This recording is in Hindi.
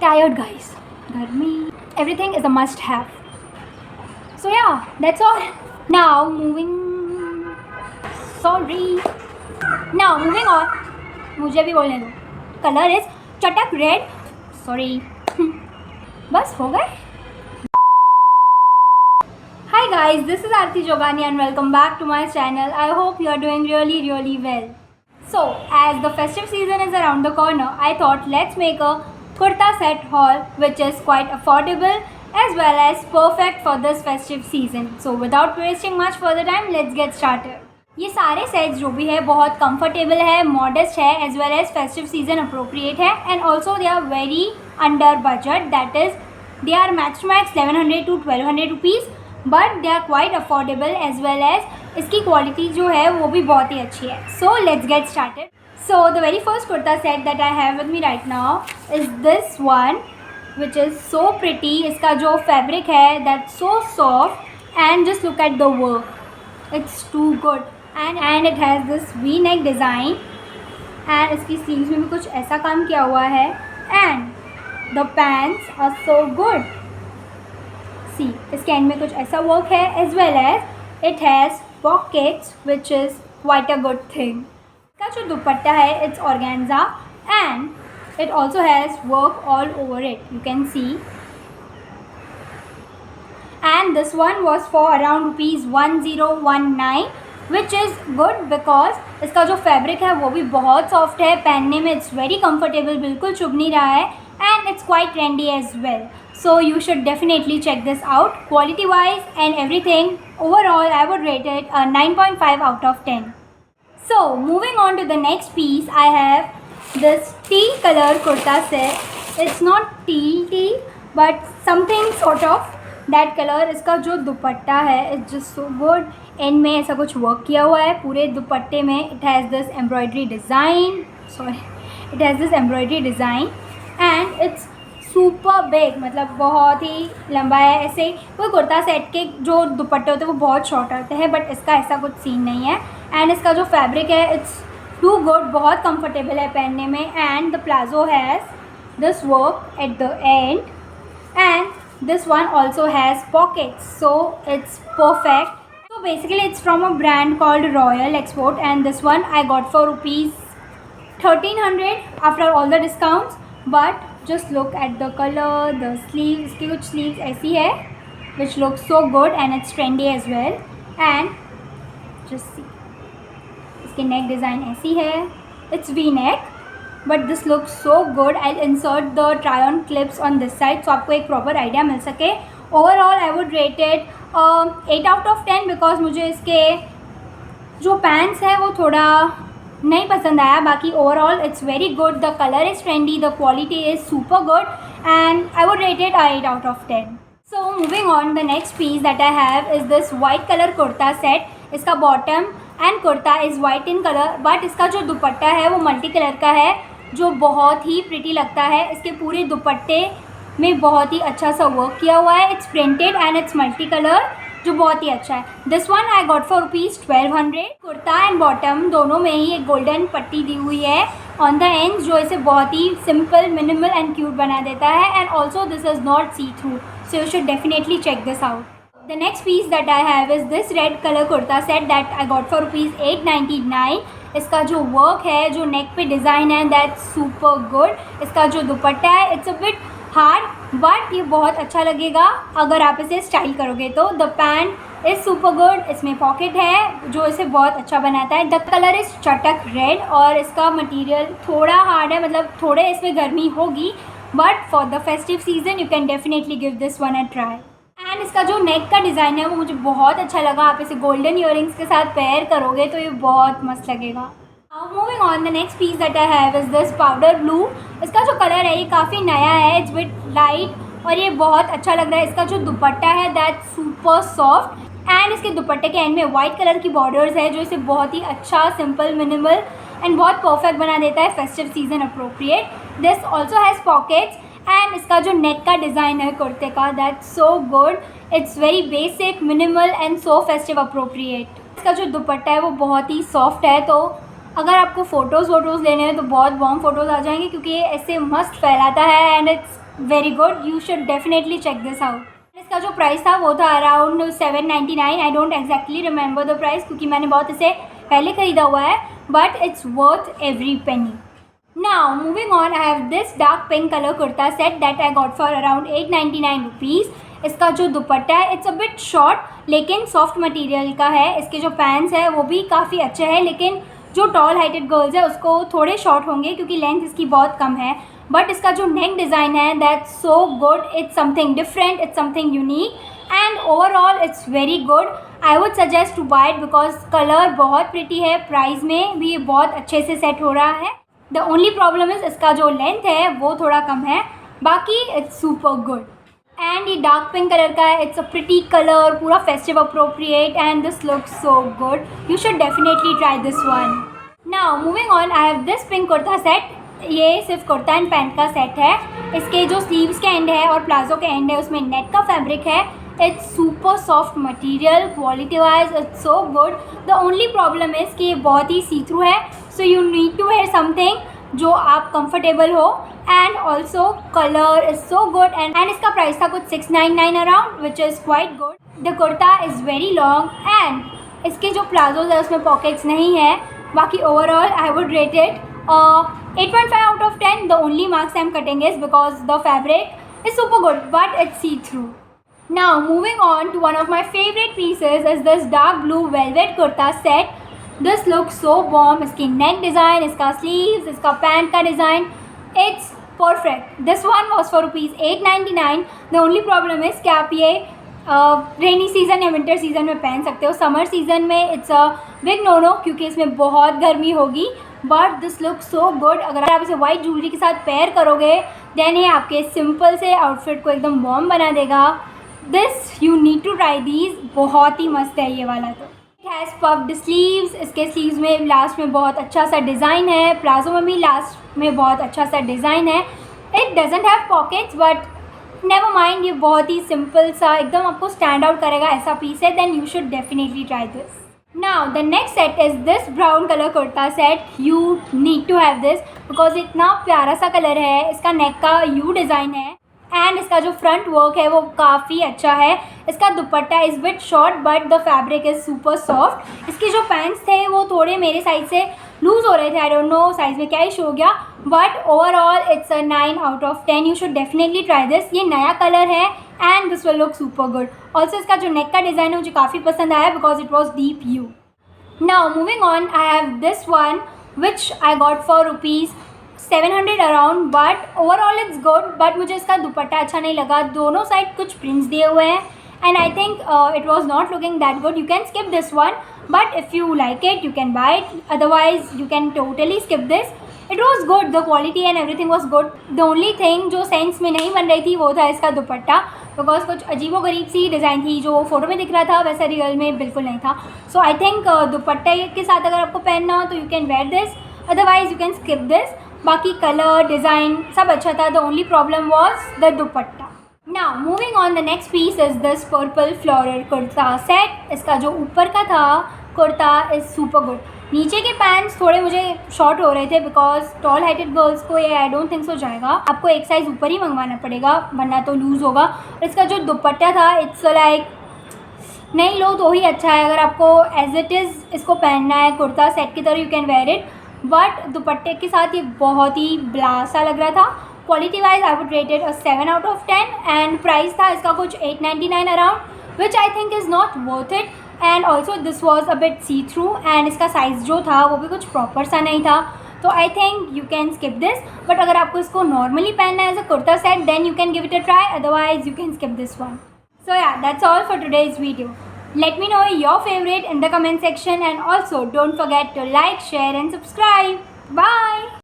tired guys. Garmi. Everything is a must have. So yeah, that's all. Now moving. Sorry. Now moving on. मुझे भी बोलने दो. Color is चटक red. Sorry. बस हो गए. Hi guys, this is Aarti Jogani and welcome back to my channel. I hope you are doing really well. So, as the festive season is around the corner, I thought let's make a kurta set haul which is quite affordable as well as perfect for this festive season. So, without wasting much further time, let's get started. ये सारे सेट्स जो भी है बहुत कंफर्टेबल है, मॉडेस्ट है as well as festive season appropriate है and also they are very under budget. That is they are max to max 1100 to 1200 rupees, but they are quite affordable as well as इसकी क्वालिटी जो है वो भी बहुत ही अच्छी है. So let's get started. So the very first kurta set that I have with me right now is this one which is so pretty. इसका जो फैब्रिक है that's so soft and just look at the work, it's too good and it has this V-neck design and इसकी sleeves में भी कुछ ऐसा काम किया हुआ है and the pants are so good. See, इसके end में कुछ ऐसा work है as well as it has pockets which is quite a good thing. इसका जो दुपट्टा है it's organza and it also has work all over it, you can see. And this one was for around rupees 1019 which is good because इसका जो फैब्रिक है वो भी बहुत सॉफ्ट है, पहनने में इट्स वेरी कंफर्टेबल, बिल्कुल चुभ नहीं रहा है and it's quite trendy as well. So you should definitely check this out. Quality wise and everything overall I would rate it 9.5 out of 10. So moving on to the next piece, I have this teal color kurta set. It's not teal but something sort of that color. इसका जो दुपट्टा है it's just so good. And में ऐसा कुछ वर्क किया हुआ है पूरे दुपट्टे में. It has this embroidery design and it's super big, मतलब बहुत ही लंबा है. ऐसे कोई कुर्ता सेट के जो दुपट्टे होते हैं वो बहुत शॉर्ट होते हैं बट इसका ऐसा कुछ सीन नहीं है. एंड इसका जो फैब्रिक है इट्स टू गुड, बहुत कंफर्टेबल है पहनने में. And the palazzo has this work at the end and this one also has pockets, so it's perfect. So basically it's from a brand called Royal Export and this one I got for rupees 1300 after all the discounts. But just look at the color, the sleeves, इसकी कुछ sleeves ऐसी है which looks so good and it's trendy as well. And just see, इसकी neck design ऐसी है, it's V-neck but this looks so good. I'll insert the try on clips on this side so आपको एक proper idea मिल सके. Overall I would rate it 8 out of 10 because मुझे इसके जो पैंट्स है वो थोड़ा नहीं पसंद आया. बाकी overall it's very good. The colour is trendy, the quality is super good and I would rate it 8 out of 10. So moving on, the next piece that I have is this white colour kurta set. इसका bottom and kurta is white in colour but इसका जो दुपट्टा है वो मल्टी कलर का है जो बहुत ही प्रिटी लगता है. इसके पूरे दुपट्टे में बहुत ही अच्छा सा वर्क किया हुआ है. It's printed and it's multi colour जो बहुत ही अच्छा है. This one I got for rupees 1200. Kurta and bottom दोनों में ही एक गोल्डन पट्टी दी हुई है ऑन द एंड जो इसे बहुत ही सिंपल, मिनिमल एंड क्यूट बना देता है. And also this is not see through, so you should definitely check this out. The next piece that I have is this red colour kurta set that I got for rupees 899. इसका जो वर्क है, जो नेक पे डिज़ाइन है दैट्स सुपर गुड. इसका जो दुपट्टा है it's a bit hard but ये बहुत अच्छा लगेगा अगर आप इसे स्टाइल करोगे तो. The pant is super good. इसमें पॉकेट है जो इसे बहुत अच्छा बनाता है. द कलर इज़ चटक रेड और इसका मटेरियल थोड़ा हार्ड है, मतलब थोड़े इसमें गर्मी होगी but for the festive season you can definitely give this one a try. And इसका जो नेक का डिज़ाइन है वो मुझे बहुत अच्छा लगा. आप इसे गोल्डन ईयरिंग्स के साथ पेयर करोगे तो ये बहुत मस्त लगेगा. Now moving on, the next piece that I have is this powder blue. इसका जो कलर है ये काफ़ी नया है, इट्स बिट लाइट और ये बहुत अच्छा लग रहा है. इसका जो दुपट्टा है दैट सुपर सॉफ्ट एंड इसके दुपट्टे के एंड में वाइट कलर की बॉर्डर्स है जो इसे बहुत ही अच्छा, सिंपल, मिनिमल एंड बहुत परफेक्ट बना देता है festive season appropriate. This also has pockets and इसका जो नेक का डिज़ाइन है कुर्ते का that's so good. It's very basic, minimal and so festive appropriate. इसका जो दुपट्टा है वो बहुत ही सॉफ्ट है, तो अगर आपको फ़ोटोज़ लेने हैं तो बहुत वार्म फ़ोटोज़ आ जाएंगे क्योंकि ये ऐसे मस्त फैलाता है and it's very good, you should definitely check this out. इसका जो प्राइस था वो था around 799। I don't exactly remember the price क्योंकि मैंने बहुत इसे पहले ख़रीदा हुआ है, but it's worth every penny. Now moving on, I have this dark pink colour kurta set that I got for around 899 rupees. इसका जो दुपट्टा है इट्स अ बिट शॉर्ट लेकिन सॉफ्ट मटेरियल का है। इसके जो पैंट्स है वो भी काफ़ी अच्छे हैं, लेकिन जो टॉल हाइटेड गर्ल्स है उसको थोड़े शॉर्ट होंगे क्योंकि लेंथ इसकी बहुत कम है। बट इसका जो नेक डिज़ाइन है that's so good, it's something different, it's something unique and overall it's very good. I would suggest to buy it because colour बहुत प्रिटी है, प्राइस में भी बहुत अच्छे से सेट हो रहा है। द ओनली प्रॉब्लम इज़ इसका जो लेंथ है वो थोड़ा कम है, बाकी इट्स सुपर गुड। एंड ये डार्क पिंक कलर का है, इट्स अ प्रिटी कलर, पूरा festive appropriate and this looks so good, you should definitely try this one. Now moving on, I have this pink kurta set. ये सिर्फ कुर्ता एंड पैंट का सेट है। इसके जो स्लीव्स के एंड है और प्लाजो के एंड है उसमें नेट का फैब्रिक है। It's super soft material, quality wise it's so good. The only problem is कि ये बहुत ही सी थ्रू है, so you need to wear something जो आप कंफर्टेबल हो and also colour is so good and इसका प्राइस था कुछ 699 around which is quite good. The kurta is very long and इसके जो प्लाजोज है उसमें पॉकेट्स नहीं है। बाकी overall I would rate it 8.5 out of 10. The only marks I'm cutting is because the fabric is super good, but it's see-through. Now moving on to one of my favorite pieces is this dark blue velvet kurta set. This looks so bomb. इसकी neck design, इसका sleeves, इसका pant का design, it's perfect. This one was for rupees 899. The only problem is कि आप ये रेनी सीज़न या विंटर सीज़न में पहन सकते हो। समर सीज़न में it's a big no no क्योंकि इसमें बहुत गर्मी होगी, but this look so good. अगर आप इसे वाइट ज्वेलरी के साथ पेयर करोगे देन ये आपके सिंपल से आउटफिट को एकदम बॉम्ब बना देगा। This you need to try these, बहुत ही मस्त है ये वाला। तो इट हैज़ पफ्ड स्लीव्स, इसके स्लीव्स में लास्ट में बहुत अच्छा सा डिज़ाइन है, प्लाजो में भी लास्ट में बहुत अच्छा सा डिज़ाइन है। It doesn't have pockets but never mind, ये बहुत ही सिंपल सा एकदम आपको स्टैंड आउट करेगा ऐसा पीस है। Then you should definitely try this. Now the next set is this brown colour kurta set. You need to have this because इतना प्यारा सा कलर है। इसका नेक का यू डिज़ाइन है एंड इसका जो फ्रंट वर्क है वो काफ़ी अच्छा है। इसका दुपट्टा is bit short but the fabric is super soft. इसके जो पैंट्स थे वो थोड़े मेरे साइज से लूज़ हो रहे थे, आई डोंट नो साइज़ में क्या इशू हो गया, but overall it's a 9 out of 10। You should definitely try this. ये नया कलर है and this will look super good. Also इसका जो नेक का डिज़ाइन है मुझे काफ़ी पसंद आया because it was deep you. Now moving on, I have this one which I got for rupees 700 around, but overall it's good. But मुझे इसका दुपट्टा अच्छा नहीं लगा, दोनों साइड कुछ प्रिंट्स दिए हुए हैं and I think it was not looking that good. You can skip this one but if you like it you can buy it, otherwise you can totally skip this. It was good, the quality and everything was good. The only thing जो सेंस में नहीं बन रही थी वो था इसका दुपट्टा, बिकॉज कुछ अजीबोगरीब सी डिज़ाइन थी, जो फोटो में दिख रहा था वैसा रियल में बिल्कुल नहीं था। सो आई थिंक दुपट्टे के साथ अगर आपको पहनना हो तो you can wear this, otherwise you can skip this. बाकी कलर डिज़ाइन सब अच्छा था, the only problem was the dupatta. Now moving on, the next piece is this purple floral kurta set. इसका जो ऊपर का था कुर्ता इज़ सुपर गुड। नीचे के पैंट्स थोड़े मुझे शॉर्ट हो रहे थे बिकॉज टॉल हाइटेड गर्ल्स को ये आई डोंट थिंक सो जाएगा, आपको एक साइज़ ऊपर ही मंगवाना पड़ेगा वरना तो लूज़ होगा। और इसका जो दुपट्टा था इट्स लाइक नहीं लो तो ही अच्छा है। अगर आपको एज इट इज़ इसको पहनना है कुर्ता सेट की तरह you can where it, but दुपट्टे के साथ ये बहुत ही ब्लासा लग रहा था। Quality wise I would rated 7 out of 10 and price था इसका कुछ 899 around which I think is not worth it. And also this was a bit see through and इसका साइज़ जो था वो भी कुछ प्रॉपर सा नहीं था, तो I think you can skip this. But अगर आपको इसको नॉर्मली पहनना है as a kurta set then you can give it a try, otherwise you can skip this one. So yeah, that's all for today's video. Let me know your favorite in the comment section, and also don't forget to like, share and subscribe. Bye.